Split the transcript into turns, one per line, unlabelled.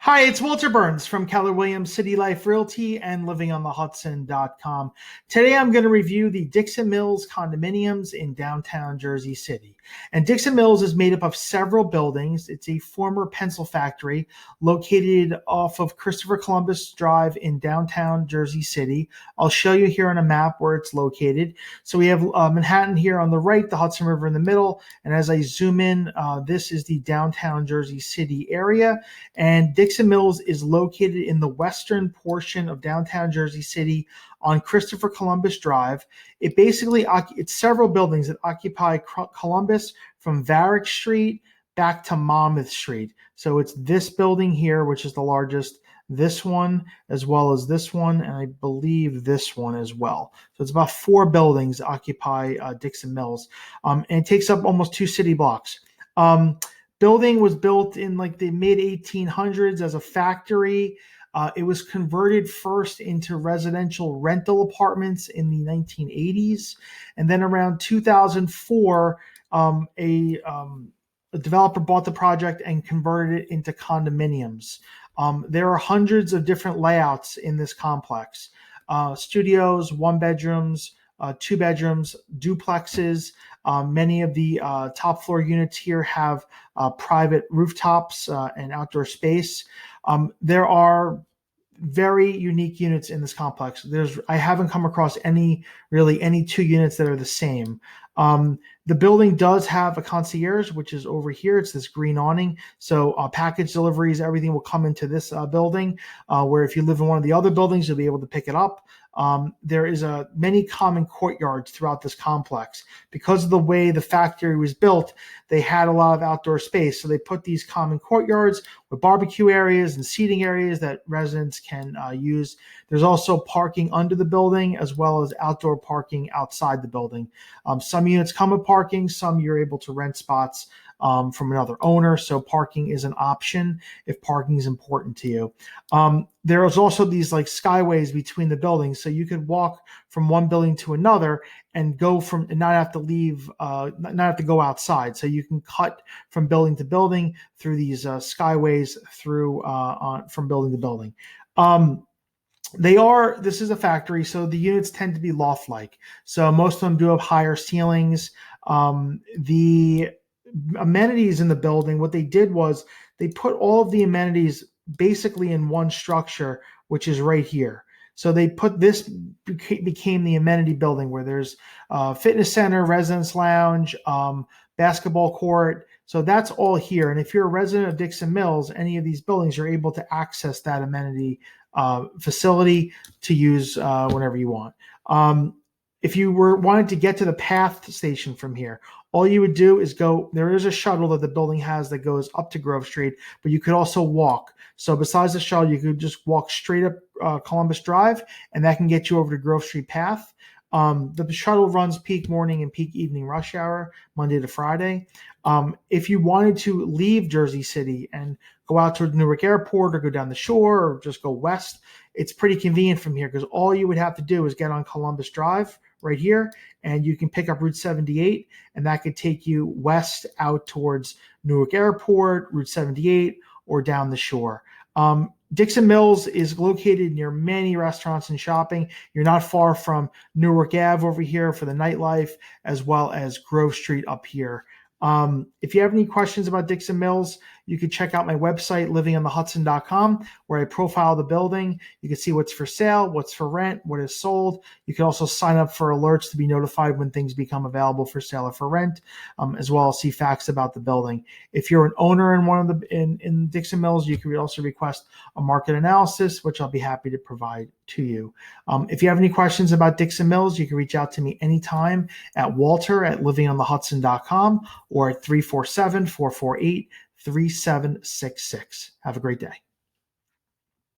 Hi, it's Walter Burns from Keller Williams City Life Realty and livingonthehudson.com. Today I'm going to review the Dixon Mills Condominiums in downtown Jersey City. And Dixon Mills is made up of several buildings. It's a former pencil factory located off of Christopher Columbus Drive in downtown Jersey City. I'll show you here on a map where it's located. So we have Manhattan here on the right, the Hudson River in the middle. And as I zoom in, this is the downtown Jersey City area. And Dixon Mills is located in the western portion of downtown Jersey City on Christopher Columbus Drive. It's several buildings that occupy Columbus from Varick Street back to Monmouth Street. So it's this building here, which is the largest, this one, as well as this one, and I believe this one as well. So it's about four buildings occupy Dixon Mills, and it takes up almost 2 city blocks. Building was built in like the mid 1800s as a factory. It was converted first into residential rental apartments in the 1980s. And then around 2004, a developer bought the project and converted it into condominiums. There are hundreds of different layouts in this complex. Studios, 1 bedrooms, 2 bedrooms, duplexes. Many of the top floor units here have private rooftops and outdoor space. There are very unique units in this complex. I haven't come across any 2 units that are the same. The building does have a concierge, which is over here. It's this green awning. So package deliveries, everything will come into this building, where if you live in one of the other buildings, you'll be able to pick it up. There is many common courtyards throughout this complex. Because of the way the factory was built, they had a lot of outdoor space. So they put these common courtyards with barbecue areas and seating areas that residents can use. There's also parking under the building as well as outdoor parking outside the building. Some units come with parking, some you're able to rent spots from another owner. So parking is an option if parking is important to you. There is also these like skyways between the buildings. So you could walk from one building to another and not have to leave, not have to go outside. So you can cut from building to building through these skyways from building to building. This is a factory, so the units tend to be loft-like. So most of them do have higher ceilings. The amenities in the building, what they did was they put all of the amenities basically in one structure, which is right here. So they put this became the amenity building where there's fitness center, residence lounge, basketball court. So that's all here. And if you're a resident of Dixon Mills, any of these buildings, you're able to access that amenity facility to use whenever you want. If you wanted to get to the PATH station from here, all you would do is there is a shuttle that the building has that goes up to Grove Street, but you could also walk. So besides the shuttle, you could just walk straight up Columbus Drive, and that can get you over to Grove Street PATH. The shuttle runs peak morning and peak evening rush hour, Monday to Friday. If you wanted to leave Jersey City and go out to Newark Airport or go down the shore or just go west, it's pretty convenient from here because all you would have to do is get on Columbus Drive right here, and you can pick up Route 78, and that could take you west out towards Newark Airport, Route 78, or down the shore. Dixon Mills is located near many restaurants and shopping. You're not far from Newark Ave over here for the nightlife, as well as Grove Street up here. If you have any questions about Dixon Mills, you can check out my website, livingonthehudson.com, where I profile the building. You can see what's for sale, what's for rent, what is sold. You can also sign up for alerts to be notified when things become available for sale or for rent, as well as see facts about the building. If you're an owner in Dixon Mills, you can also request a market analysis, which I'll be happy to provide to you. If you have any questions about Dixon Mills, you can reach out to me anytime at walter@livingonthehudson.com or at 347-448-3766. Have a great day.